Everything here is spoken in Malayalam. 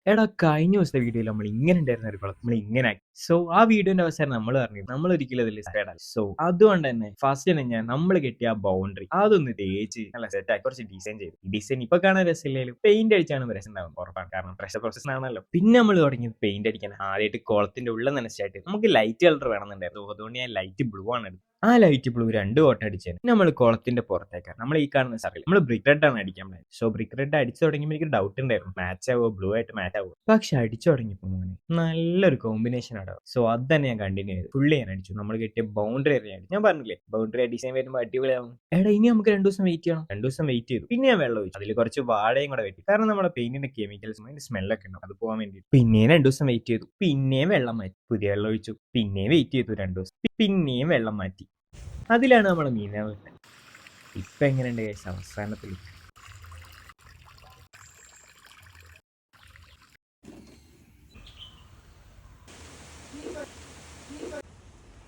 എടാ കഴിഞ്ഞ ദിവസത്തെ വീഡിയോയിൽ നമ്മൾ ഇങ്ങനെ ഉണ്ടായിരുന്ന ഒരു കുളം നമ്മൾ ഇങ്ങനെ ആക്കി. സോ ആ വീഡിയോന്റെ അവസാനം നമ്മൾ പറഞ്ഞു നമ്മൾ ഒരിക്കലും അതിൽ സാഡ് ആയി. സോ അതുകൊണ്ട് തന്നെ ഫസ്റ്റ് തന്നെ ഞാൻ നമ്മൾ കെട്ടിയ ആ ബൗണ്ടറി അതൊന്ന് തേച്ച് നല്ല സെറ്റ് ആക്കി കുറച്ച് ഡിസൈൻ ചെയ്തു. ഈ ഡിസൈൻ ഇപ്പൊ കാണാൻ രസമില്ലെങ്കിലും പെയിന്റ് അടിച്ചാണ് രസം ഉണ്ടാവും ഉറപ്പാണ്. കാരണം പ്രഷർ പ്രോസസ് ആണല്ലോ. പിന്നെ നമ്മൾ തുടങ്ങി പെയിന്റ് അടിക്കാൻ ആദ്യമായിട്ട് കുളത്തിന്റെ ഉള്ളിൽ നനച്ചായിട്ട് നമുക്ക് ലൈറ്റ് കളർ വേണമെന്നുണ്ടായിരുന്നു. അതുകൊണ്ട് ഞാൻ ലൈറ്റ് ബ്ലൂ ആണ് എടുത്തത്. ആ ലൈറ്റ് ബ്ലൂ 2 കോട്ട അടിച്ചത് നമ്മൾ കുളത്തിന്റെ പുറത്തേക്കാണ് നമ്മൾ ഈ കാണുന്ന സ്ഥലം നമ്മൾ ബ്രിക്ക് റെഡ് ആണ് അടിക്കാൻ പ്ലാൻ. സോ ബ്രിക്ക് റെഡ് അടിച്ചു തുടങ്ങിയപ്പോൾ എനിക്ക് ഡൗട്ട് ഉണ്ടായിരുന്നു മാച്ച് ആവോ ബ്ലൂ ആയിട്ട് മാച്ച് ആവോ. പക്ഷെ അടിച്ചു തുടങ്ങിയപ്പോ മോനെ നല്ലൊരു കോമ്പിനേഷൻ ആണ്. സോ അത് തന്നെ ഞാൻ കണ്ടിന്യൂ ചെയ്തു. ഫുള്ളി ഞാൻ അടിച്ചു. നമ്മൾ കിട്ടിയ ബൗണ്ടറി അറിയാൻ ഞാൻ പറഞ്ഞില്ലേ ബൗണ്ടറി ഡിസൈൻ വരുമ്പോൾ അടിപൊളിയാവും. എടാ ഇനി നമുക്ക് 2 ദിവസം വെയിറ്റ് ചെയ്യണം. 2 ദിവസം വെയിറ്റ് ചെയ്തു. പിന്നെ ഞാൻ വെള്ളം ഒഴിച്ചു. അതിൽ കുറച്ച് വാഴയും കൂടെ വെട്ടി. കാരണം നമ്മുടെ പെയിന്റിന്റെ കെമിക്കൽസ് അതിന്റെ സ്മെല്ലൊക്കെ ഉണ്ടാവും. അത് പോകാൻ വേണ്ടി പിന്നെയും 2 ദിവസം വെയിറ്റ് ചെയ്തു. പിന്നെയും വെള്ളം മാറ്റി. പുതിയ വെള്ളം ഒഴിച്ചു. പിന്നെയും വെയിറ്റ് ചെയ്തു 2 ദിവസം. പിന്നെയും വെള്ളം മാറ്റി. അതിലാണ് നമ്മളെ മീനാവ്. ഇപ്പൊ എങ്ങനെയുണ്ട് ഗൈസ് അവസാനത്തിൽ?